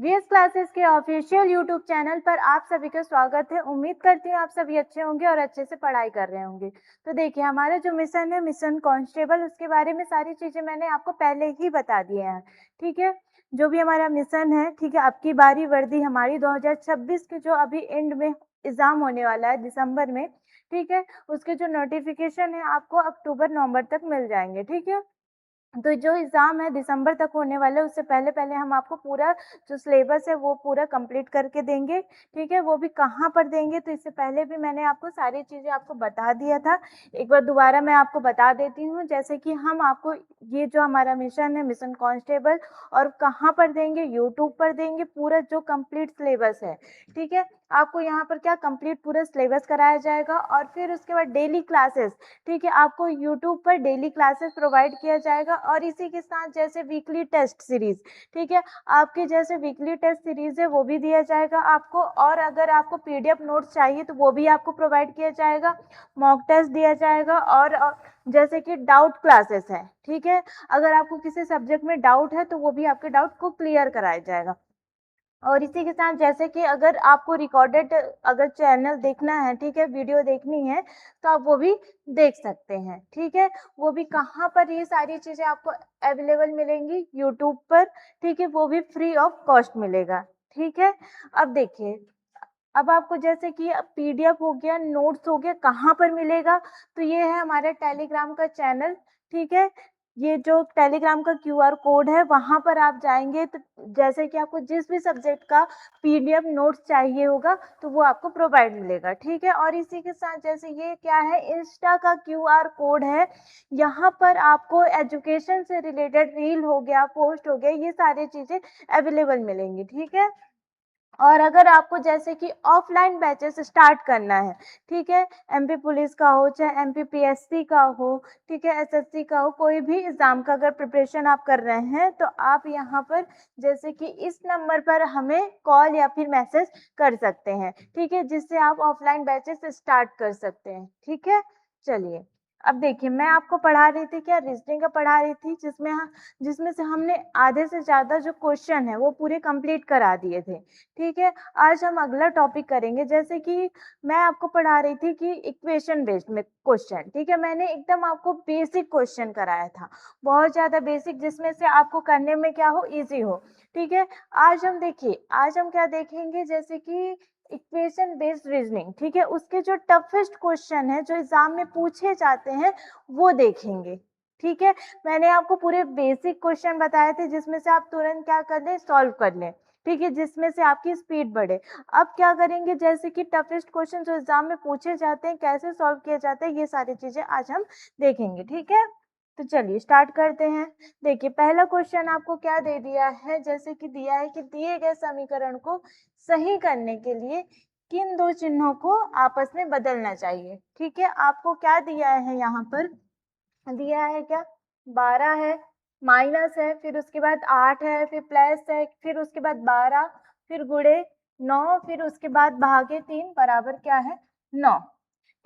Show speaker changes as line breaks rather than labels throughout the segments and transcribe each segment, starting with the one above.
VS classes के official YouTube channel पर आप सभी का स्वागत है। उम्मीद करती हूँ आप सभी अच्छे होंगे और अच्छे से पढ़ाई कर रहे होंगे। तो देखिए, हमारा जो मिशन है, मिशन कांस्टेबल, उसके बारे में सारी चीजें मैंने आपको पहले ही बता दिए हैं। ठीक है, जो भी हमारा मिशन है, ठीक है, अब की बारी वर्दी हमारी 2026 के जो अभी एंड में एग्जाम होने वाला है दिसंबर में, ठीक है, उसके जो नोटिफिकेशन है आपको अक्टूबर नवंबर तक मिल जाएंगे। ठीक है, तो जो एग्ज़ाम है दिसंबर तक होने वाला है, उससे पहले-पहले हम आपको पूरा जो सिलेबस है वो पूरा कंप्लीट करके देंगे, ठीक है? वो भी कहाँ पर देंगे, तो इससे पहले भी मैंने आपको सारी चीज़ें आपको बता दिया था। एक बार दोबारा मैं आपको बता देती हूँ, जैसे कि हम आपको ये जो हमारा मिशन है, मिशन कांस्टेबल, और कहाँ पर देंगे, यूट्यूब पर देंगे पूरा जो कंप्लीट सिलेबस है, ठीक है? आपको यहाँ पर क्या कंप्लीट पूरा सिलेबस कराया जाएगा और फिर उसके बाद डेली क्लासेस, ठीक है, आपको यूट्यूब पर डेली क्लासेस प्रोवाइड किया जाएगा और इसी के साथ जैसे वीकली टेस्ट सीरीज, ठीक है, आपके जैसे वीकली टेस्ट सीरीज है वो भी दिया जाएगा आपको। और अगर आपको पीडीएफ नोट्स चाहिए तो वो भी आपको प्रोवाइड किया जाएगा, मॉक टेस्ट दिया जाएगा और जैसे कि डाउट क्लासेस है, ठीक है, अगर आपको किसी सब्जेक्ट में डाउट है तो वो भी आपके डाउट को क्लियर कराया जाएगा। और इसी के साथ जैसे कि अगर आपको रिकॉर्डेड अगर चैनल देखना है, ठीक है, वीडियो देखनी है, तो आप वो भी देख सकते हैं। ठीक है, वो भी कहाँ पर ये सारी चीज़ें आपको अवेलेबल मिलेंगी, यूट्यूब पर, ठीक है, वो भी फ्री ऑफ कॉस्ट मिलेगा। ठीक है, अब देखिए, अब आपको जैसे कि पीडीएफ हो गया, नोट्स हो गया, कहाँ पर मिलेगा, तो ये है हमारा टेलीग्राम का चैनल। ठीक है, ये जो टेलीग्राम का क्यूआर कोड है वहाँ पर आप जाएंगे तो जैसे कि आपको जिस भी सब्जेक्ट का पीडीएफ नोट्स चाहिए होगा तो वो आपको प्रोवाइड मिलेगा। ठीक है, और इसी के साथ जैसे ये क्या है, इंस्टा का क्यूआर कोड है, यहाँ पर आपको एजुकेशन से रिलेटेड रील हो गया, पोस्ट हो गया, ये सारी चीज़ें अवेलेबल मिलेंगी। ठीक है, और अगर आपको जैसे कि ऑफलाइन बैचेस स्टार्ट करना है, ठीक है, एमपी पुलिस का हो चाहे एमपी पीएससी का हो, ठीक है, एसएससी का हो, कोई भी एग्जाम का अगर प्रिपरेशन आप कर रहे हैं तो आप यहाँ पर जैसे कि इस नंबर पर हमें कॉल या फिर मैसेज कर सकते हैं, ठीक है, जिससे आप ऑफलाइन बैचेस स्टार्ट कर सकते हैं। ठीक है, चलिए, अब देखिए, मैं आपको पढ़ा रही थी क्या, रीजनिंग का पढ़ा रही थी, जिसमें से हमने आधे से ज्यादा जो क्वेश्चन है वो पूरे कंप्लीट करा दिए थे। ठीक है, आज हम अगला टॉपिक करेंगे, जैसे कि मैं आपको पढ़ा रही थी कि इक्वेशन बेस्ड में क्वेश्चन, ठीक है, मैंने एकदम आपको बेसिक क्वेश्चन कराया था, बहुत ज्यादा बेसिक, जिसमें से आपको करने में क्या हो, इजी हो। ठीक है, आज हम देखिए, आज हम क्या देखेंगे, जैसे कि इक्वेशन बेस्ड रीजनिंग, ठीक है, उसके जो टफेस्ट क्वेश्चन है जो एग्जाम में पूछे जाते हैं वो देखेंगे। ठीक है, मैंने आपको पूरे बेसिक क्वेश्चन बताए थे जिसमें से आप तुरंत क्या कर लें, सॉल्व कर लें, ठीक है, जिसमें से आपकी स्पीड बढ़े। अब क्या करेंगे, जैसे कि टफेस्ट क्वेश्चन जो एग्जाम में पूछे जाते हैं कैसे सॉल्व किए जाते हैं, ये सारी चीजें आज हम देखेंगे। ठीक है, तो चलिए स्टार्ट करते हैं। देखिए, पहला क्वेश्चन आपको क्या दे दिया है, जैसे कि दिया है कि दिए गए समीकरण को सही करने के लिए किन दो चिन्हों को आपस में बदलना चाहिए। ठीक है, आपको क्या दिया है, यहाँ पर दिया है क्या, 12 है, माइनस है, फिर उसके बाद 8 है, फिर प्लस है, फिर उसके बाद 12, फिर गुणे 9, फिर उसके बाद भागे 3 बराबर क्या है, 9।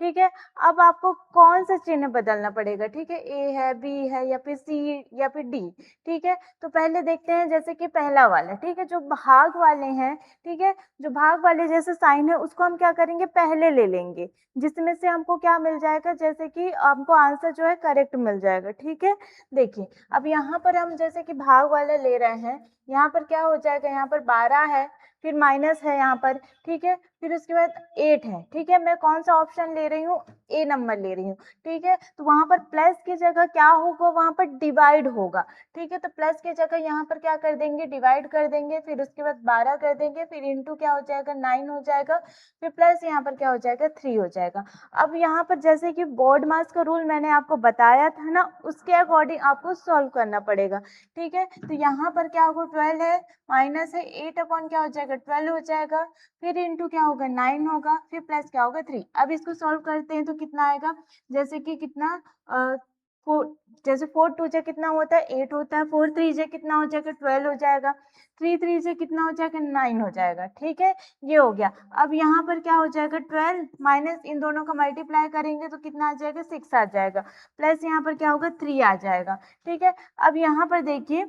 ठीक है, अब आपको कौन सा चिन्ह बदलना पड़ेगा, ठीक है, ए है, बी है, या फिर सी, या फिर डी। ठीक है, तो पहले देखते हैं, जैसे कि पहला वाला, ठीक है, जो भाग वाले हैं, ठीक है, जो भाग वाले जैसे साइन है उसको हम क्या करेंगे, पहले ले लेंगे, जिसमें से हमको क्या मिल जाएगा, जैसे कि हमको आंसर जो है करेक्ट मिल जाएगा। ठीक है, देखिए, अब यहाँ पर हम जैसे कि भाग वाला ले रहे हैं, यहाँ पर क्या हो जाएगा, यहाँ पर 12 है, फिर माइनस है यहाँ पर, ठीक है, फिर उसके बाद 8 है। ठीक है, मैं कौन सा ऑप्शन ले रही हूँ, ए नंबर ले रही हूँ। ठीक है, तो वहां पर प्लस की जगह क्या होगा, वहां पर डिवाइड होगा। ठीक है, तो प्लस की जगह यहाँ पर क्या कर देंगे, डिवाइड कर देंगे, फिर उसके बाद 12 कर देंगे, फिर इंटू क्या हो जाएगा, 9 हो जाएगा, फिर प्लस यहाँ पर क्या हो जाएगा, 3 हो जाएगा। अब यहाँ पर जैसे कि बोर्ड मास का रूल मैंने आपको बताया था ना, उसके अकॉर्डिंग आपको सॉल्व करना पड़ेगा। ठीक है, तो यहाँ पर क्या होगा, 12 है, माइनस है, 8 अपॉन क्या हो जाएगा, 12 हो जाएगा, फिर इंटू क्या होगा, 9 होगा, फिर प्लस क्या होगा, 3। अब इसको सॉल्व करते हैं तो कितना आएगा, जैसे कि कितना, जैसे 4 टू जे कितना होता है, 8 होता है, 4 3 जे कितना हो जाएगा, 12 हो जाएगा, 3 3 से कितना हो जाएगा, 9 हो जाएगा। ठीक है, ये हो गया। अब यहाँ पर क्या हो जाएगा, 12 माइनस इन दोनों का मल्टीप्लाई करेंगे तो कितना आ जाएगा, 6 आ जाएगा, प्लस यहाँ पर क्या होगा, 3 आ जाएगा। ठीक है, अब यहाँ पर देखिए,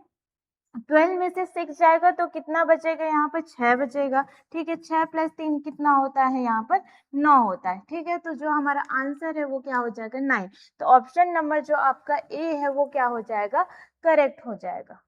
12 में से 6 जाएगा तो कितना बचेगा, यहाँ पर 6 बचेगा। ठीक है, 6 + 3 कितना होता है, यहाँ पर 9 होता है। ठीक है, तो जो हमारा आंसर है वो क्या हो जाएगा, 9। तो ऑप्शन नंबर जो आपका ए है वो क्या हो जाएगा, करेक्ट हो जाएगा।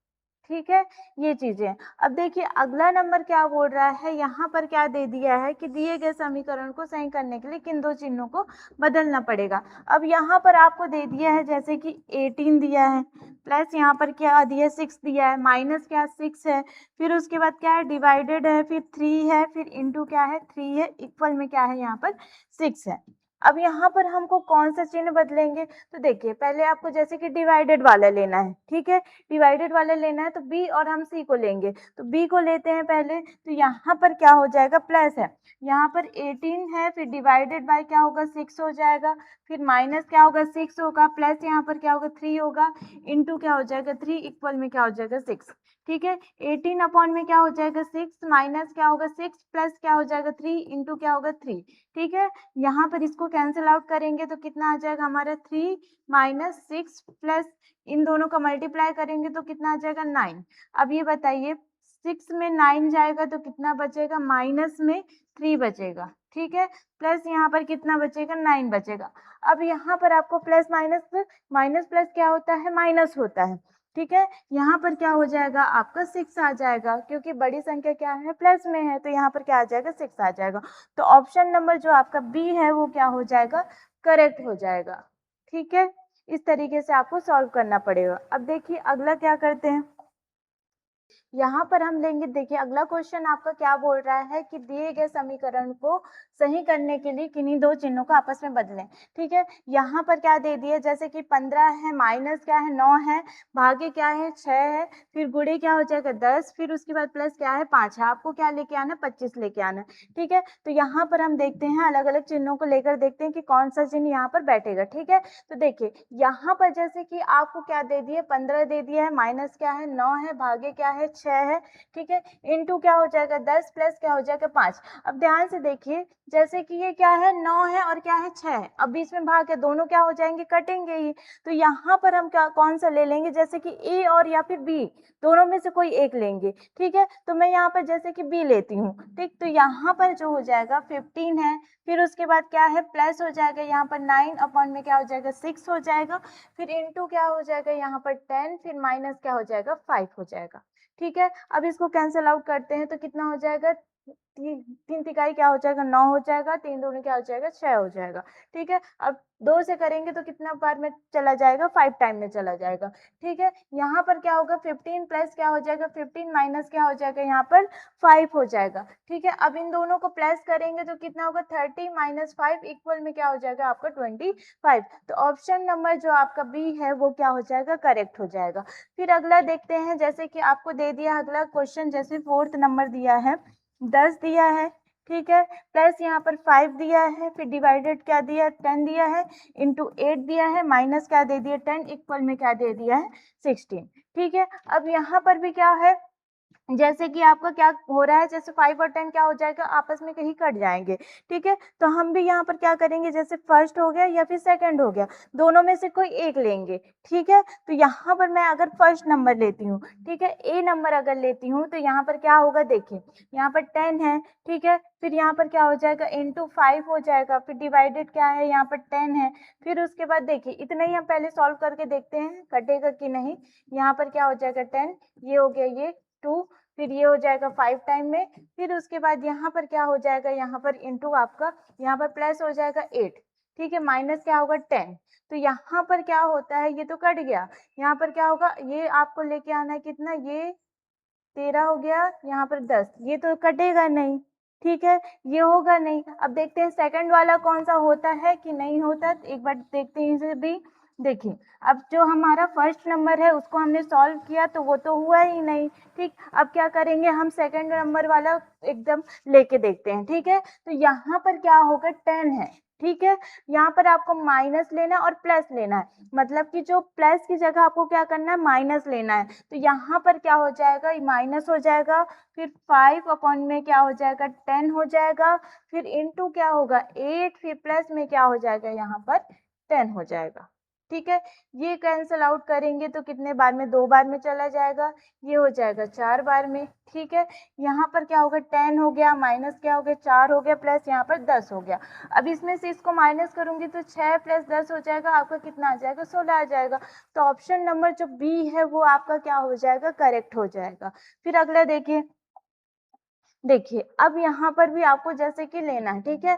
ठीक है, ये चीजें। अब देखिए अगला नंबर क्या बोल रहा है, यहाँ पर क्या दे दिया है कि दिए गए समीकरण को सही करने के लिए किन दो चिन्हों को बदलना पड़ेगा। अब यहाँ पर आपको दे दिया है जैसे कि 18 दिया है, प्लस यहाँ पर क्या दिया है, 6 दिया है, माइनस क्या 6 है, फिर उसके बाद क्या है, डिवाइडेड है, फिर 3 है, फिर इंटू क्या है, 3 है, इक्वल में क्या है, यहाँ पर 6 है। अब यहाँ पर हमको कौन सा चिन्ह बदलेंगे, तो देखिए पहले आपको जैसे कि डिवाइडेड वाला लेना है। ठीक है, डिवाइडेड वाला लेना है तो बी और हम सी को लेंगे, तो बी को लेते हैं पहले। तो यहाँ पर क्या हो जाएगा, प्लस है, यहाँ पर 18 है, फिर डिवाइडेड बाय क्या होगा, 6 हो जाएगा, फिर माइनस क्या होगा, 6 होगा, प्लस यहाँ पर क्या होगा, 3 होगा, इंटू क्या हो जाएगा, 3, इक्वल में क्या हो जाएगा, 6। ठीक है, 18 अपॉन में क्या हो जाएगा, 6, माइनस क्या होगा, 6, प्लस क्या हो जाएगा, 3, इंटू क्या होगा, 3। ठीक है, यहाँ पर इसको कैंसिल आउट करेंगे तो कितना आ जाएगा हमारा, 3 माइनस 6 प्लस इन दोनों का मल्टीप्लाई करेंगे तो कितना आ जाएगा, 9। अब ये बताइए 6 में 9 जाएगा तो कितना बचेगा, माइनस में 3 बचेगा। ठीक है, प्लस यहाँ पर कितना बचेगा, 9 बचेगा। अब यहाँ पर आपको प्लस माइनस, माइनस प्लस क्या होता है, माइनस होता है। ठीक है, यहाँ पर क्या हो जाएगा आपका 6 आ जाएगा, क्योंकि बड़ी संख्या क्या है, प्लस में है, तो यहाँ पर क्या आ जाएगा, 6 आ जाएगा। तो ऑप्शन नंबर जो आपका बी है वो क्या हो जाएगा, करेक्ट हो जाएगा। ठीक है, इस तरीके से आपको सॉल्व करना पड़ेगा। अब देखिए अगला क्या करते हैं, यहाँ पर हम लेंगे, देखिए अगला क्वेश्चन आपका क्या बोल रहा है कि दिए गए समीकरण को सही करने के लिए किन्हीं दो चिन्हों को आपस में बदलें। ठीक है, यहाँ पर क्या दे दिया, जैसे कि 15 है, माइनस क्या है, 9 है, भागे क्या है, 6 है, फिर गुणे क्या हो जाएगा, 10, फिर उसके बाद प्लस क्या है, 5 है। आपको क्या लेके आना है, 25 लेके आना है। ठीक है, तो यहाँ पर हम देखते हैं अलग अलग चिन्हों को लेकर देखते हैं कि कौन सा चिन्ह यहाँ पर बैठेगा। ठीक है, तो देखिए यहाँ पर जैसे कि आपको क्या दे दिए, 15 दे दिया है, माइनस क्या है, 9 है, भागे क्या है, 6 है। ठीक है, इंटू क्या हो जाएगा, 10, प्लस क्या हो जाएगा, 5। अब ध्यान से देखिए जैसे कि ये क्या है, 9 है और क्या है, 6 है। अब बीच में भाग है, दोनों क्या हो जाएंगे, कटेंगे ही। तो यहाँ पर हम क्या कौन सा ले लेंगे, जैसे कि ए और या फिर बी, दोनों में से कोई एक लेंगे। ठीक है, तो मैं यहाँ पर जैसे कि बी लेती हूँ। ठीक, तो यहाँ पर जो हो जाएगा 15 है, फिर उसके बाद क्या है, प्लस हो जाएगा, यहाँ पर 9 अपॉन में क्या हो जाएगा, 6 हो जाएगा, फिर इंटू क्या हो जाएगा, यहाँ पर 10, फिर माइनस क्या हो जाएगा, 5 हो जाएगा। ठीक है, अब इसको कैंसिल आउट करते हैं तो कितना हो जाएगा, तीन तिकाई क्या हो जाएगा, 9 हो जाएगा, तीन दूनी क्या हो जाएगा, 6 हो जाएगा। ठीक है, अब 2 से करेंगे तो कितना बार में चला जाएगा, 5 टाइम में चला जाएगा। ठीक है, यहाँ पर क्या होगा, 15 प्लस क्या हो जाएगा, 15 माइनस क्या हो जाएगा, यहाँ पर 5 हो जाएगा। ठीक है, अब इन दोनों को प्लस करेंगे तो कितना होगा, 30 माइनस 5 इक्वल में क्या हो जाएगा आपका 25। तो ऑप्शन नंबर जो आपका बी है वो क्या हो जाएगा, करेक्ट हो जाएगा। फिर अगला देखते हैं, जैसे कि आपको दे दिया अगला क्वेश्चन, जैसे 4th नंबर दिया है, 10 दिया है। ठीक है, प्लस यहाँ पर 5 दिया है, फिर डिवाइडेड क्या दिया, 10 दिया है, इंटू 8 दिया है, माइनस क्या दे दिया, 10, इक्वल में क्या दे दिया है, 16। ठीक है, अब यहाँ पर भी क्या है, जैसे कि आपका क्या हो रहा है, जैसे 5 और 10 क्या हो जाएगा, आपस में कहीं कट जाएंगे। ठीक है, तो हम भी यहाँ पर क्या करेंगे, जैसे फर्स्ट हो गया या फिर सेकंड हो गया, दोनों में से कोई एक लेंगे। ठीक है, तो यहाँ पर मैं अगर फर्स्ट नंबर लेती हूँ, ठीक है, ए नंबर अगर लेती हूँ, तो यहाँ पर क्या होगा, देखिए यहाँ पर 10 है। ठीक है, फिर यहाँ पर क्या हो जाएगा, इंटू 5 हो जाएगा, फिर डिवाइडेड क्या है, यहाँ पर 10 है। फिर उसके बाद देखिए इतना ही हम पहले सॉल्व करके देखते हैं कटेगा कि नहीं। यहाँ पर क्या हो जाएगा, 10, ये हो गया, ये 2, फिर ये हो जाएगा 5 टाइम में, फिर उसके बाद यहाँ पर क्या हो जाएगा, यहाँ पर इंटू आपका, यहाँ पर प्लस हो जाएगा 8। ठीक है, माइनस क्या होगा, 10। तो यहाँ पर क्या होता है, ये तो कट गया, यहाँ पर क्या होगा, ये आपको लेके आना है कितना, ये 13 हो गया, यहाँ पर 10, ये तो कटेगा नहीं। ठीक है, ये होगा नहीं। अब देखते हैं सेकंड वाला कौन सा होता है कि नहीं होता, एक बार देखते हैं इसे भी। देखिए अब जो हमारा फर्स्ट नंबर है उसको हमने सॉल्व किया तो वो तो हुआ ही नहीं। ठीक, अब क्या करेंगे, हम सेकंड नंबर वाला एकदम लेके देखते हैं। ठीक है, तो यहाँ पर क्या होगा, 10 है। ठीक है, यहाँ पर आपको माइनस लेना है और प्लस लेना है, मतलब कि जो प्लस की जगह आपको क्या करना है, माइनस लेना है। तो यहाँ पर क्या हो जाएगा, माइनस हो जाएगा, फिर 5 अपॉन में क्या हो जाएगा, 10 हो जाएगा, फिर इंटू क्या होगा 8, फिर प्लस में क्या हो जाएगा, यहाँ पर 10 हो जाएगा। ठीक है। ये कैंसल आउट करेंगे तो कितने बार में, 2 बार में चला जाएगा, ये हो जाएगा 4 बार में, ठीक है। यहाँ पर क्या होगा, 10 हो गया, माइनस क्या हो गया, 4 हो गया, प्लस यहाँ पर 10 हो गया। अब इसमें से इसको माइनस करूंगी तो 6 प्लस 10 हो जाएगा, आपका कितना आ जाएगा, 16 आ जाएगा। तो ऑप्शन नंबर जो बी है वो आपका क्या हो जाएगा, करेक्ट हो जाएगा। फिर अगला देखिए, देखिए अब यहाँ पर भी आपको जैसे कि लेना है, ठीक है।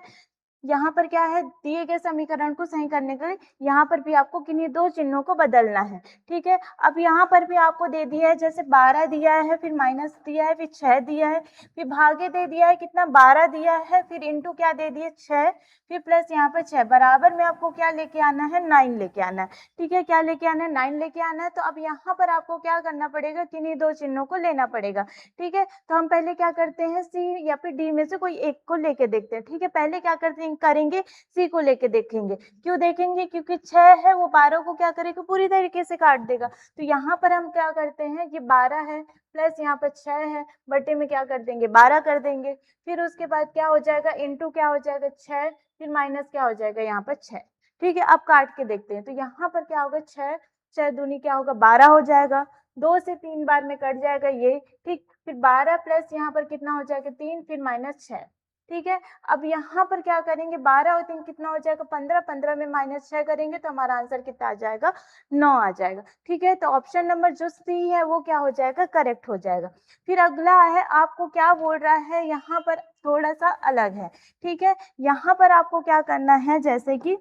यहाँ पर क्या है, दिए गए समीकरण को सही करने के लिए यहाँ पर भी आपको किन्हीं दो चिन्हों को बदलना है, ठीक है। अब यहाँ पर भी आपको दे दिया है, जैसे 12 दिया है, फिर माइनस दिया है, फिर 6 दिया है, फिर भागे दे दिया है, कितना 12 दिया है, फिर इंटू क्या दे दिए 6, फिर प्लस यहाँ पर 6, बराबर में आपको क्या लेके आना है, 9 लेके आना है, ठीक है। क्या लेके आना है, 9 लेके आना है। तो अब यहाँ पर आपको क्या करना पड़ेगा, किन्हीं दो चिन्हों को लेना पड़ेगा, ठीक है। तो हम पहले क्या करते हैं, सी या फिर डी में से कोई एक को लेके देखते हैं, ठीक है। पहले क्या करते हैं, करेंगे सी को लेके देखेंगे। क्यों देखेंगे, क्योंकि 6 है वो 12 को क्या करेगा, पूरी तरीके से काट देगा। तो यहाँ पर हम क्या करते हैं, ये 12 है प्लस यहाँ पर 6 है, बटे में क्या कर देंगे, 12 कर देंगे। फिर उसके बाद क्या हो जाएगा, इंटू क्या हो जाएगा 6, फिर माइनस क्या हो जाएगा यहाँ पर 6, ठीक है। अब काट के देखते हैं, तो यहाँ पर क्या होगा, 6 6 दूनी क्या होगा, 12 हो जाएगा, 2 से 3 बार में कट जाएगा ये, ठीक। फिर 12 प्लस यहाँ पर कितना हो जाएगा 3, फिर माइनस 6, ठीक है। अब यहाँ पर क्या करेंगे, 12 और 3 कितना हो जाएगा 15, 15 में माइनस 6 करेंगे तो हमारा आंसर कितना आ जाएगा, 9 आ जाएगा, ठीक है। तो ऑप्शन नंबर जो सी है वो क्या हो जाएगा, करेक्ट हो जाएगा। फिर अगला है, आपको क्या बोल रहा है, यहाँ पर थोड़ा सा अलग है, ठीक है। यहाँ पर आपको क्या करना है, जैसे कि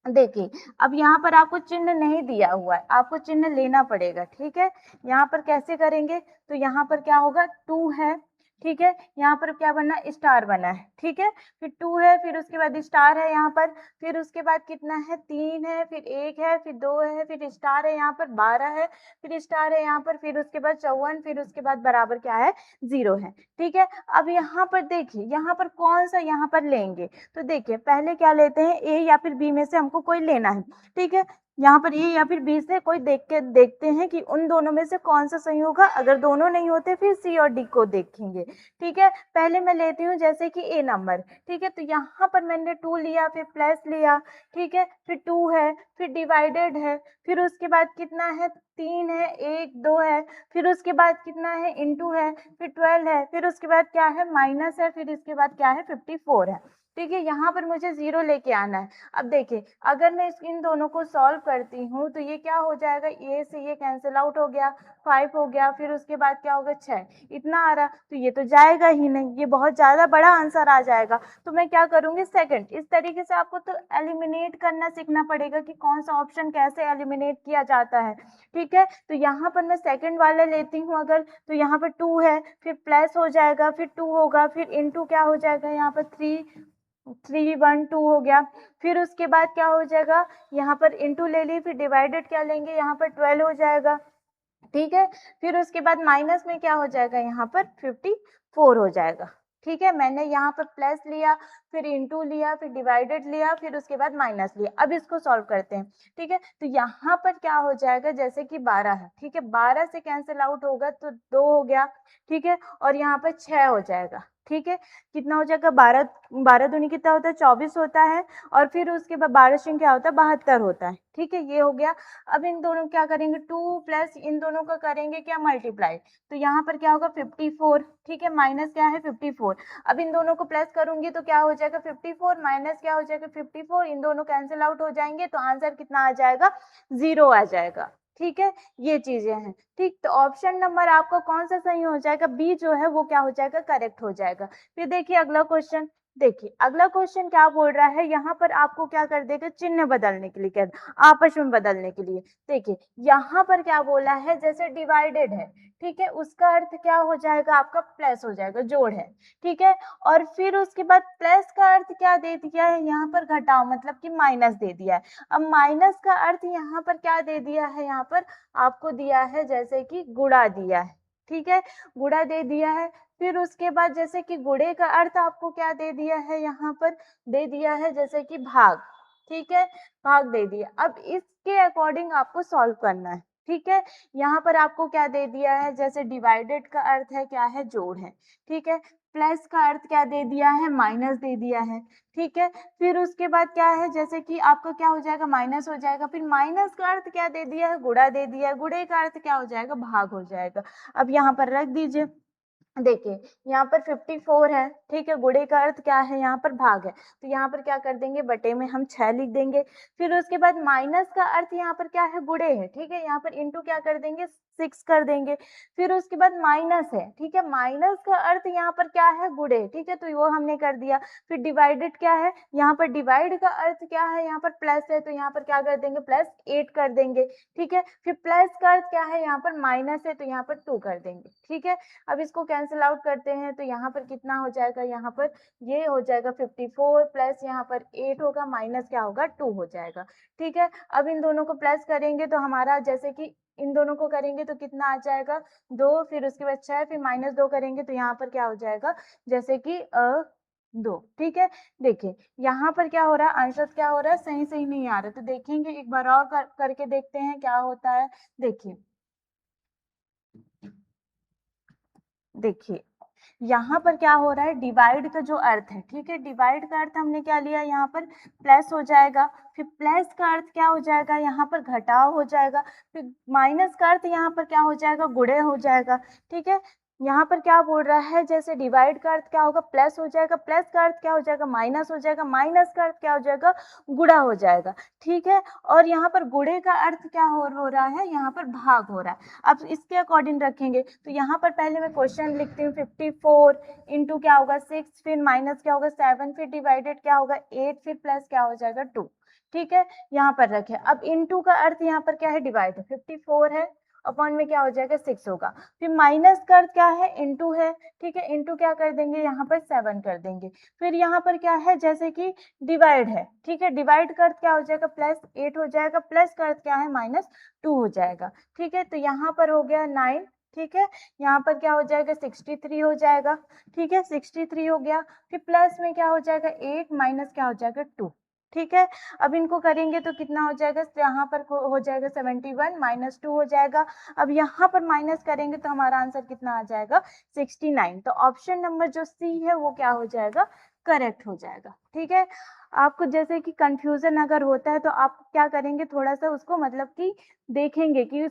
देखिए, अब यहाँ पर आपको चिन्ह नहीं दिया हुआ है, आपको चिन्ह लेना पड़ेगा, ठीक है। यहाँ पर कैसे करेंगे, तो यहाँ पर क्या होगा, 2 है, ठीक है। यहाँ पर क्या बना, स्टार बना है, ठीक है। फिर 2 है, फिर उसके बाद स्टार है यहाँ पर, फिर उसके बाद कितना है, 3 है, फिर 1 है, फिर 2 है, फिर स्टार है यहाँ पर 12 है, फिर स्टार है यहाँ पर, फिर उसके बाद 54, फिर उसके बाद बराबर क्या है, 0 है, ठीक है। अब यहाँ पर देखिए, यहाँ पर कौन सा यहाँ पर लेंगे, तो देखिए पहले क्या लेते हैं, ए या फिर बी में से हमको कोई लेना है, ठीक है। यहाँ पर ए या फिर बी से कोई देख के देखते हैं कि उन दोनों में से कौन सा सही होगा, अगर दोनों नहीं होते फिर सी और डी को देखेंगे, ठीक है। पहले मैं लेती हूँ जैसे कि ए नंबर, ठीक है। तो यहाँ पर मैंने 2 लिया, फिर प्लस लिया, ठीक है, फिर 2 है, फिर डिवाइडेड है, फिर उसके बाद कितना है, 3 है, 1 2 है, फिर उसके बाद कितना है, इंटू है, फिर 12 है, फिर उसके बाद क्या है, माइनस है, फिर इसके बाद क्या है, 54 है, ठीक है। यहाँ पर मुझे 0 लेके आना है। अब देखिए, अगर मैं इन दोनों को सॉल्व करती हूँ तो ये क्या हो जाएगा, ये से ये कैंसिल आउट हो गया, 5 हो गया, फिर उसके बाद क्या होगा 6, इतना आ रहा, तो ये तो जाएगा ही नहीं, ये बहुत ज्यादा बड़ा आंसर आ जाएगा। तो मैं क्या करूंगी, सेकंड, इस तरीके से आपको तो एलिमिनेट करना सीखना पड़ेगा कि कौन सा ऑप्शन कैसे एलिमिनेट किया जाता है, ठीक है। तो यहाँ पर मैं सेकंड वाला लेती हूँ अगर, तो यहाँ पर 2 है, फिर प्लस हो जाएगा, फिर 2 होगा, फिर इंटू क्या हो जाएगा, यहाँ पर 3 3 1 2 हो गया, फिर उसके बाद क्या हो जाएगा, यहाँ पर इंटू ले ली, फिर डिवाइडेड क्या लेंगे, यहाँ पर 12 हो जाएगा, ठीक है। फिर उसके बाद माइनस में क्या हो जाएगा, यहाँ पर 54 हो जाएगा, ठीक है। मैंने यहाँ पर प्लस लिया, फिर इंटू लिया, फिर डिवाइडेड लिया, फिर उसके बाद माइनस लिया। अब इसको सॉल्व करते हैं, ठीक है। तो यहाँ पर क्या हो जाएगा, जैसे कि 12 है, ठीक है, 12 से कैंसिल आउट होगा तो 2 हो गया, ठीक है, और यहाँ पर 6 हो जाएगा, ठीक है। कितना हो जाएगा, 12 12 दूनी कितना होता है, 24 होता है, और फिर उसके बाद 12 शून्य क्या होता है, 72 होता है, ठीक है। ये हो गया। अब इन दोनों क्या करेंगे, 2 प्लस इन दोनों का करेंगे क्या, मल्टीप्लाई, तो यहाँ पर क्या होगा 54, ठीक है, माइनस क्या है 54। अब इन दोनों को प्लस करूंगी तो क्या हो जाएगा, 54 माइनस क्या हो जाएगा 54, इन दोनों कैंसिल आउट हो जाएंगे, तो आंसर कितना आ जाएगा, 0 आ जाएगा, ठीक है। ये चीजें हैं, ठीक। तो ऑप्शन नंबर आपका कौन सा सही हो जाएगा, बी जो है वो क्या हो जाएगा, करेक्ट हो जाएगा। फिर देखिए अगला क्वेश्चन, देखिए अगला क्वेश्चन क्या बोल रहा है, यहाँ पर आपको क्या कर देगा, चिन्ह बदलने के लिए, क्या आपस में बदलने के लिए। देखिए यहाँ पर क्या बोला है, जैसे डिवाइडेड है, ठीक है, उसका अर्थ क्या हो जाएगा, आपका प्लस हो जाएगा, जोड़ है, ठीक है। और फिर उसके बाद प्लस का अर्थ क्या दे दिया है, यहाँ पर घटाओ, मतलब कि माइनस दे दिया है। अब माइनस का अर्थ यहाँ पर क्या दे दिया है, यहाँ पर आपको दिया है जैसे कि गुणा दिया है, ठीक है, गुणा दे दिया है। फिर उसके बाद जैसे कि गुणे का अर्थ आपको क्या दे दिया है, यहाँ पर दे दिया है जैसे कि भाग, ठीक है, भाग दे दिया। अब इसके अकॉर्डिंग आपको सॉल्व करना है, ठीक है। यहाँ पर आपको क्या दे दिया है, जैसे डिवाइडेड का अर्थ है क्या है, जोड़ है, ठीक है। प्लस का अर्थ क्या दे दिया है, माइनस दे दिया है, ठीक है। फिर उसके बाद क्या है, जैसे कि आपका क्या हो जाएगा, माइनस हो जाएगा। फिर माइनस का अर्थ क्या दे दिया है, गुणा दे दिया है। गुणे का अर्थ क्या हो जाएगा, भाग हो जाएगा। अब यहाँ पर रख दीजिए। देखिए यहाँ पर 54 है, ठीक है। गुणे का अर्थ क्या है, यहाँ पर भाग है, तो यहाँ पर क्या कर देंगे, बटे में हम 6 लिख देंगे। फिर उसके बाद माइनस का अर्थ यहाँ पर क्या है, गुणे है, ठीक है। यहाँ पर इंटू क्या कर देंगे, 6 कर देंगे। फिर उसके बाद माइनस है, ठीक है। माइनस का अर्थ यहाँ पर क्या है, गुणे, ठीक है, तो वो हमने कर दिया। फिर डिवाइडेड क्या है, यहाँ पर डिवाइड का अर्थ क्या है, यहाँ पर प्लस है, तो यहाँ पर क्या कर देंगे, +8 कर देंगे, ठीक है। फिर प्लस का अर्थ क्या है, यहाँ पर माइनस है, तो यहाँ पर 2 कर देंगे, ठीक है। अब इसको कैंसिल आउट करते हैं, तो यहाँ पर कितना हो जाएगा, यहाँ पर ये हो जाएगा 54 प्लस यहाँ पर 8 होगा, माइनस क्या होगा, 2 हो जाएगा, ठीक है। अब इन दोनों को प्लस करेंगे तो हमारा, जैसे कि इन दोनों को करेंगे तो कितना आ जाएगा, 2, फिर उसके बाद 6, फिर -2 करेंगे तो यहाँ पर क्या हो जाएगा, जैसे कि 2, ठीक है। देखिए यहाँ पर क्या हो रहा है, आंसर क्या हो रहा है, सही सही नहीं आ रहा, तो देखेंगे एक बार और करके देखते हैं क्या होता है। देखिए देखिए यहाँ पर क्या हो रहा है, डिवाइड का जो अर्थ है, ठीक है, डिवाइड का अर्थ हमने क्या लिया, यहाँ पर प्लस हो जाएगा। फिर प्लस का अर्थ क्या हो जाएगा, यहाँ पर घटाव हो जाएगा। फिर माइनस का अर्थ यहाँ पर क्या हो जाएगा, गुणे हो जाएगा, ठीक है। यहाँ पर क्या बोल रहा है, जैसे डिवाइड का अर्थ क्या होगा, प्लस हो जाएगा। प्लस का अर्थ क्या हो जाएगा, माइनस हो जाएगा। माइनस का अर्थ क्या हो जाएगा, गुणा हो जाएगा, ठीक है। और यहाँ पर गुणे का अर्थ क्या हो रहा है, यहाँ पर भाग हो रहा है। अब इसके अकॉर्डिंग रखेंगे, तो यहाँ पर पहले मैं क्वेश्चन लिखती हूँ, 54 इंटू क्या होगा 6, फिर माइनस क्या होगा 7, फिर डिवाइडेड क्या होगा 8, फिर प्लस क्या हो जाएगा 2, ठीक है। यहाँ पर रखें। अब इंटू का अर्थ यहाँ पर क्या है, डिवाइड है, 54 है, अपॉन में क्या हो जाएगा 6 होगा। फिर माइनस का अर्थ क्या है, इंटू है, ठीक है। इंटू क्या कर देंगे, यहाँ पर 7 कर देंगे। फिर यहाँ पर क्या है, जैसे कि डिवाइड है, ठीक है। डिवाइड का अर्थ क्या हो जाएगा, +8 हो जाएगा। प्लस का अर्थ क्या है, -2 हो जाएगा, ठीक है। तो यहाँ पर हो गया 9, ठीक है। यहाँ पर क्या हो जाएगा, 63 हो जाएगा, ठीक है, 63 हो गया। फिर प्लस में क्या हो जाएगा 8, माइनस क्या हो जाएगा 2, ठीक है। अब इनको करेंगे तो कितना हो जाएगा, यहाँ पर हो जाएगा 71, -2 हो जाएगा। अब यहाँ पर माइनस करेंगे तो हमारा आंसर कितना आ जाएगा, 69। तो ऑप्शन नंबर जो सी है वो क्या हो जाएगा, करेक्ट हो जाएगा, ठीक है। आपको जैसे कि कंफ्यूजन अगर होता है तो आप क्या करेंगे, थोड़ा सा उसको मतलब कि देखेंगे कि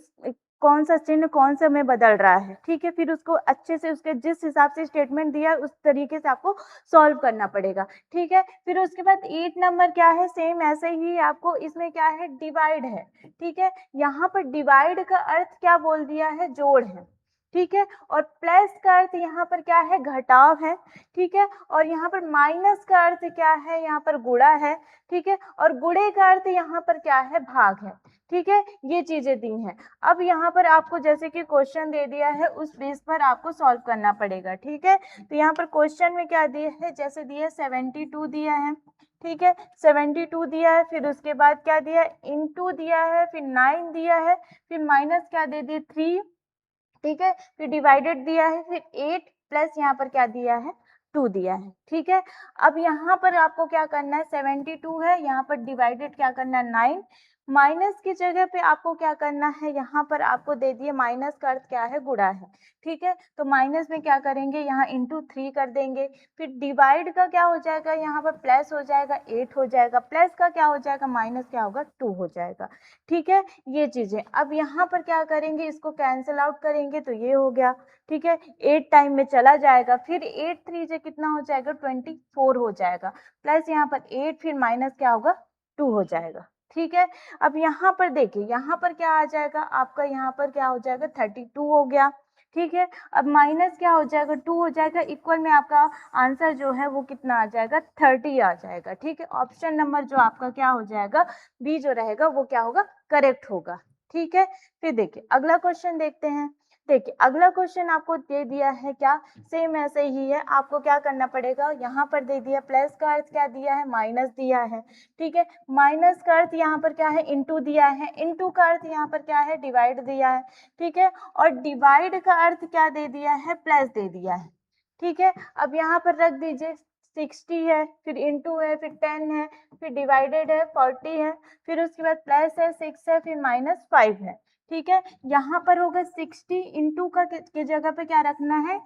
कौन सा चिन्ह कौन से में बदल रहा है, ठीक है। फिर उसको अच्छे से उसके जिस हिसाब से स्टेटमेंट दिया है उस तरीके से आपको सॉल्व करना पड़ेगा, ठीक है। फिर उसके बाद 8 नंबर क्या है, सेम ऐसे ही आपको, इसमें क्या है, डिवाइड है, ठीक है। यहाँ पर डिवाइड का अर्थ क्या बोल दिया है, जोड़ है, ठीक है। और प्लस का अर्थ यहाँ पर क्या है, घटाव है, ठीक है। और यहाँ पर माइनस का अर्थ क्या है, यहाँ पर गुणा है, ठीक है। और गुणे का अर्थ यहाँ पर क्या है, भाग है, ठीक है। ये चीजें दी हैं। अब यहाँ पर आपको जैसे कि क्वेश्चन दे दिया है, उस बेस पर आपको सॉल्व करना पड़ेगा, ठीक है। तो यहाँ पर क्वेश्चन में क्या दिया है, जैसे दिया 72 दिया है, ठीक है, 72 दिया है। फिर उसके बाद क्या दिया, इंटू दिया है, फिर 9 दिया है, फिर माइनस क्या दे दिए 3, ठीक है। फिर डिवाइडेड दिया है, फिर 8 प्लस यहाँ पर क्या दिया है, 2 दिया है, ठीक है। अब यहाँ पर आपको क्या करना है, 72 है, यहाँ पर डिवाइडेड क्या करना है 9, माइनस की जगह पे आपको क्या करना है, यहाँ पर आपको दे दिए, माइनस का अर्थ क्या है, गुणा है, ठीक है। तो माइनस में क्या करेंगे, यहाँ इंटू 3 कर देंगे। फिर डिवाइड का क्या हो जाएगा, यहाँ पर प्लस हो जाएगा 8 हो जाएगा। प्लस का क्या हो जाएगा, माइनस क्या होगा 2 हो जाएगा, ठीक है। ये चीजें अब यहाँ पर क्या करेंगे, इसको कैंसिल आउट करेंगे तो ये हो गया, ठीक है। 8 टाइम में चला जाएगा, फिर 8 3 से कितना हो जाएगा, 24 हो जाएगा। प्लस यहाँ पर 8, फिर माइनस क्या होगा, 2 हो जाएगा, ठीक है। अब यहाँ पर देखिए, यहाँ पर क्या आ जाएगा आपका, यहाँ पर क्या हो जाएगा 32 हो गया, ठीक है। अब माइनस क्या हो जाएगा, 2 हो जाएगा, इक्वल में आपका आंसर जो है वो कितना आ जाएगा, 30 आ जाएगा, ठीक है। ऑप्शन नंबर जो आपका क्या हो जाएगा, बी जो रहेगा वो क्या होगा, करेक्ट होगा, ठीक है। फिर देखिए अगला क्वेश्चन देखते हैं। देखिए अगला क्वेश्चन आपको दे दिया है क्या, सेम ऐसे ही है। आपको क्या करना पड़ेगा, यहाँ पर दे दिया, प्लस का अर्थ क्या दिया है, माइनस दिया है, ठीक है। माइनस का अर्थ यहाँ पर क्या है, इंटू दिया है। इंटू का अर्थ यहाँ पर क्या है, डिवाइड दिया है, ठीक है। और डिवाइड का अर्थ क्या दे दिया है, प्लस दे दिया है, ठीक है। अब यहाँ पर रख दीजिए, 60 है, फिर इंटू है, फिर 10 है, फिर डिवाइडेड है 40 है, फिर उसके बाद प्लस है 6 है, फिर -5 है, ठीक है। यहाँ पर होगा 60 इंटू का के जगह पे क्या रखना है,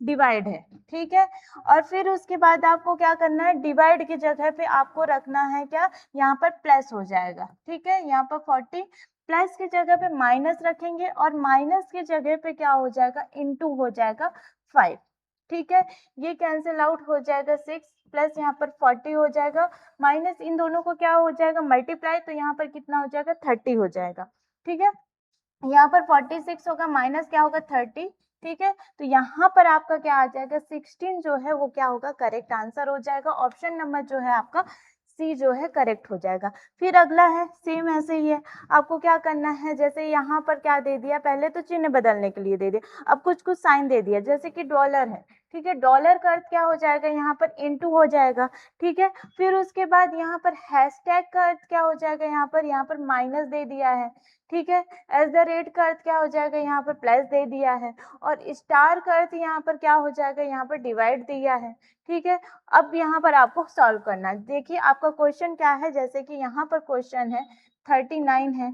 डिवाइड है, ठीक है। और फिर उसके बाद आपको क्या करना है, डिवाइड की जगह पे आपको रखना है क्या, यहाँ पर प्लस हो जाएगा, ठीक है। यहाँ पर 40 प्लस की जगह पे माइनस रखेंगे और माइनस की जगह पे क्या हो जाएगा, इनटू हो जाएगा 5, ठीक है। ये कैंसिल आउट हो जाएगा, 6 प्लस यहाँ पर 40 हो जाएगा, माइनस इन दोनों को क्या हो जाएगा, मल्टीप्लाई, तो यहाँ पर कितना हो जाएगा, 30 हो जाएगा, ठीक है। यहाँ पर 46 होगा, माइनस क्या होगा, 30, ठीक है। तो यहाँ पर आपका क्या आ जाएगा, 16 जो है वो क्या होगा, करेक्ट आंसर हो जाएगा। ऑप्शन नंबर जो है आपका सी जो है करेक्ट हो जाएगा। फिर अगला है सेम ऐसे ही है, आपको क्या करना है, जैसे यहाँ पर क्या दे दिया, पहले तो चिन्ह बदलने के लिए दे दिया, अब कुछ कुछ साइन दे दिया, जैसे कि डॉलर है, ठीक है। डॉलर का अर्थ क्या हो जाएगा, यहाँ पर इनटू हो जाएगा, ठीक है। फिर उसके बाद यहाँ पर हैशटैग का अर्थ क्या हो जाएगा, यहाँ पर माइनस दे दिया है, ठीक है। एट द रेट का अर्थ क्या हो जाएगा, यहाँ पर प्लस दे दिया है, और स्टार का अर्थ यहाँ पर क्या हो जाएगा, यहाँ पर डिवाइड दिया है, ठीक है। अब यहाँ पर आपको सॉल्व करना है। देखिए आपका क्वेश्चन क्या है, जैसे कि यहाँ पर क्वेश्चन है 39 है,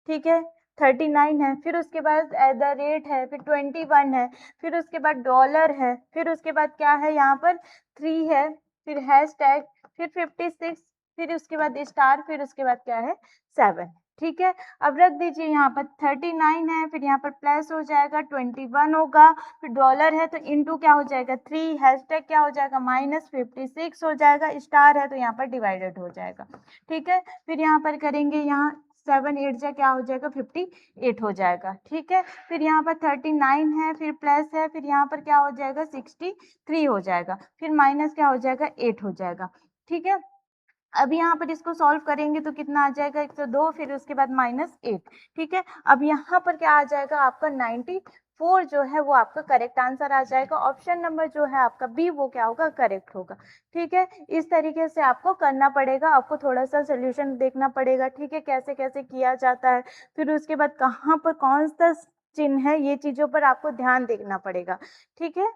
ठीक है, 39 है, फिर उसके बाद एट द रेट है, फिर 21 है, फिर उसके बाद डॉलर है, फिर उसके बाद क्या है, यहाँ पर 3 है, फिर हैशटैग, फिर 56, फिर उसके बाद स्टार, फिर उसके बाद क्या है, 7, ठीक है। अब रख दीजिए, यहाँ पर 39 है, फिर यहाँ पर प्लस हो जाएगा 21 होगा, फिर डॉलर है तो इनटू क्या हो जाएगा 3, हैशटैग क्या हो जाएगा माइनस 56 हो जाएगा, स्टार है तो यहाँ पर डिवाइडेड हो जाएगा, ठीक है। फिर यहाँ पर करेंगे, यहाँ 7 8 जा क्या हो जाएगा 58 हो जाएगा, ठीक है। फिर यहाँ पर 39 है, फिर प्लस है, फिर यहाँ पर क्या हो जाएगा 63 हो जाएगा, फिर माइनस क्या हो जाएगा 8 हो जाएगा, ठीक है। अब यहाँ पर इसको सॉल्व करेंगे तो कितना आ जाएगा 102, फिर उसके बाद -8, ठीक है। अब यहाँ पर क्या आ जाएगा आपका 94 जो है वो आपका करेक्ट आंसर आ जाएगा। ऑप्शन नंबर जो है आपका बी वो क्या होगा, करेक्ट होगा, ठीक है। इस तरीके से आपको करना पड़ेगा, आपको थोड़ा सा सोल्यूशन देखना पड़ेगा, ठीक है, कैसे कैसे किया जाता है, फिर उसके बाद कहाँ पर कौन सा चिन्ह है, ये चीजों पर आपको ध्यान देना पड़ेगा, ठीक है।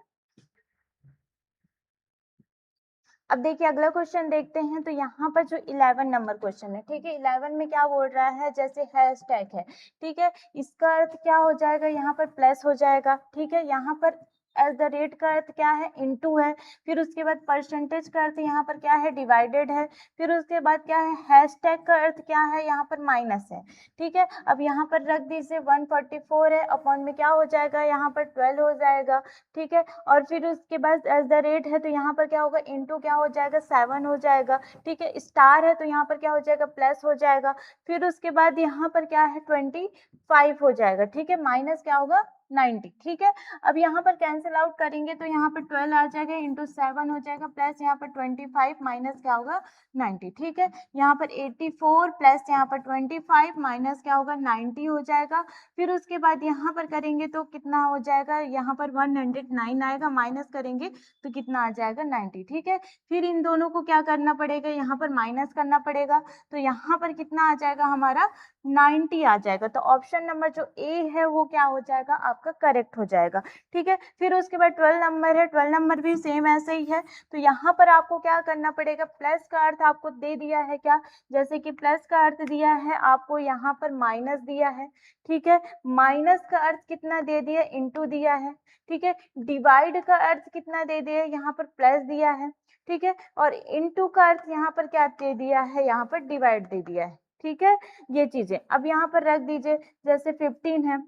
अब देखिए अगला क्वेश्चन देखते हैं, तो यहाँ पर जो 11 नंबर क्वेश्चन है, ठीक है, 11 में क्या बोल रहा है, जैसे हैशटैग है, ठीक है, इसका अर्थ क्या हो जाएगा, यहाँ पर प्लस हो जाएगा, ठीक है। यहाँ पर एट द रेट का अर्थ क्या है, इनटू है, फिर उसके बाद परसेंटेज का अर्थ यहाँ पर क्या है, डिवाइडेड है, फिर उसके बाद क्या है, हैशटैग का अर्थ क्या है, यहाँ पर माइनस है, ठीक है। अब यहाँ पर रख दीजिए 144 है, अपॉन में क्या हो जाएगा, यहाँ पर 12 हो जाएगा, ठीक है। और फिर उसके बाद एट द रेट है तो यहाँ पर क्या होगा, इनटू क्या हो जाएगा 7 हो जाएगा, ठीक है। स्टार है तो यहाँ पर क्या हो जाएगा, प्लस हो जाएगा, फिर उसके बाद यहाँ पर क्या है 25 हो जाएगा, ठीक है, माइनस क्या होगा 90, ठीक है। अब यहाँ पर कैंसिल आउट करेंगे तो यहाँ पर 12 आ जाएगा, इंटू 7 हो जाएगा, प्लस यहाँ पर 25 माइनस क्या होगा 90, ठीक है। यहाँ पर 84 प्लस यहाँ पर 25 माइनस क्या होगा 90 हो जाएगा, फिर उसके बाद यहाँ पर करेंगे तो कितना हो जाएगा, यहाँ पर 109 आएगा, माइनस करेंगे तो कितना आ जाएगा 90, ठीक है। फिर इन दोनों को क्या करना पड़ेगा, यहाँ पर माइनस करना पड़ेगा, तो यहाँ पर कितना आ जाएगा हमारा 90 आ जाएगा। तो ऑप्शन नंबर जो ए है वो क्या हो जाएगा, आपका करेक्ट हो जाएगा, ठीक है। फिर उसके बाद 12 नंबर है, 12 नंबर भी सेम ऐसे ही है, तो यहाँ पर आपको क्या करना पड़ेगा, प्लस का अर्थ आपको दे दिया है क्या, जैसे कि प्लस का अर्थ दिया है आपको, यहाँ पर माइनस दिया है, ठीक है। माइनस का अर्थ कितना दे दिया, इनटू दिया है, ठीक है। डिवाइड का अर्थ कितना दे दिया, यहाँ पर प्लस दिया है, ठीक है। और इनटू का अर्थ यहाँ पर क्या दे दिया है, यहाँ पर डिवाइड दे दिया है, ठीक है। ये चीजें अब यहाँ पर रख दीजिए, जैसे 15 है,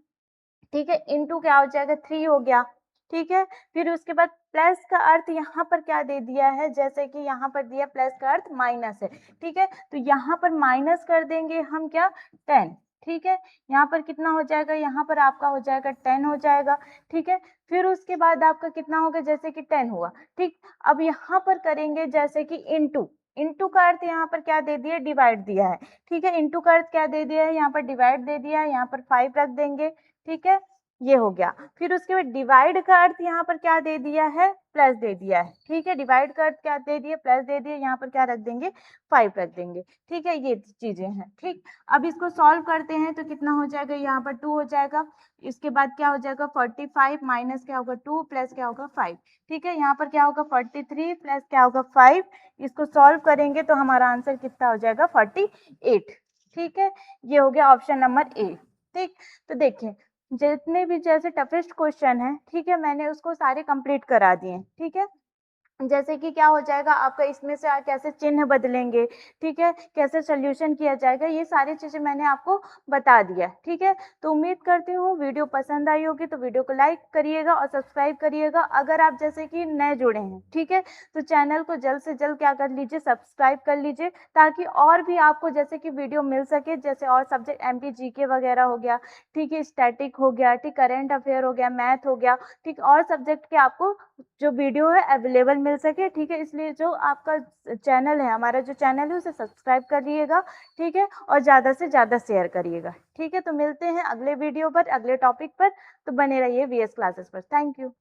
ठीक है, इनटू क्या हो जाएगा 3 हो गया, ठीक है। फिर उसके बाद प्लस का अर्थ यहाँ पर क्या दे दिया है, जैसे कि यहाँ पर दिया प्लस का अर्थ माइनस है, ठीक है। तो यहाँ पर माइनस कर देंगे हम क्या 10, ठीक है। यहाँ पर कितना हो जाएगा, यहाँ पर आपका हो जाएगा 10 हो जाएगा, ठीक है। फिर उसके बाद आपका कितना होगा, जैसे कि 10 हुआ, ठीक। अब यहाँ पर करेंगे जैसे कि इनटू, इनटू का अर्थ यहाँ पर क्या दे दिया, डिवाइड दिया है, ठीक है। इनटू का अर्थ क्या दे दिया है, यहाँ पर डिवाइड दे दिया है, यहाँ पर 5 रख देंगे, ठीक है, ये हो गया। फिर उसके बाद डिवाइड का अर्थ यहाँ पर क्या दे दिया है, प्लस दे दिया है, ठीक है। डिवाइड का अर्थ क्या दे दिया, प्लस दे दिया, यहाँ पर क्या रख देंगे 5 रख देंगे, ठीक है। ये चीजें हैं, ठीक। अब इसको सॉल्व करते हैं तो कितना हो जाएगा, यहाँ पर 2 हो जाएगा, इसके बाद क्या हो जाएगा 45 माइनस क्या होगा 2 प्लस क्या होगा 5, ठीक है। यहाँ पर क्या होगा 43 प्लस क्या होगा 5, इसको सॉल्व करेंगे तो हमारा आंसर कितना हो जाएगा 48, ठीक है। ये हो गया ऑप्शन नंबर ए। ठीक? तो देखिए, जितने भी जैसे टफ़ेस्ट क्वेश्चन हैं, ठीक है, मैंने उसको सारे कंप्लीट करा दिए हैं, ठीक है? जैसे कि क्या हो जाएगा आपका इसमें से कैसे चिन्ह बदलेंगे, ठीक है? कैसे सॉल्यूशन किया जाएगा, ये सारी चीज़ें मैंने आपको बता दिया, ठीक है? तो उम्मीद करती हूँ वीडियो पसंद आई होगी तो वीडियो को लाइक करिएगा और सब्सक्राइब करिएगा। अगर आप जैसे कि नए जुड़े हैं, ठीक है? तो चैनल को जल्द से जल्द क्या कर लीजिए, सब्सक्राइब कर लीजिए ताकि और भी आपको जैसे कि वीडियो मिल सके, जैसे और सब्जेक्ट एमपी जीके वगैरह हो गया, ठीक है? स्टैटिक हो गया, ठीक? करंट अफेयर हो गया, मैथ हो गया, ठीक? और सब्जेक्ट के आपको जो वीडियो है अवेलेबल मिल सके, ठीक है? इसलिए जो आपका चैनल है, हमारा जो चैनल है उसे सब्सक्राइब करिएगा, ठीक है? और ज़्यादा से ज़्यादा शेयर करिएगा, ठीक है? तो मिलते हैं अगले वीडियो पर, अगले टॉपिक पर, तो बने रहिए वीएस क्लासेस पर। Thank you.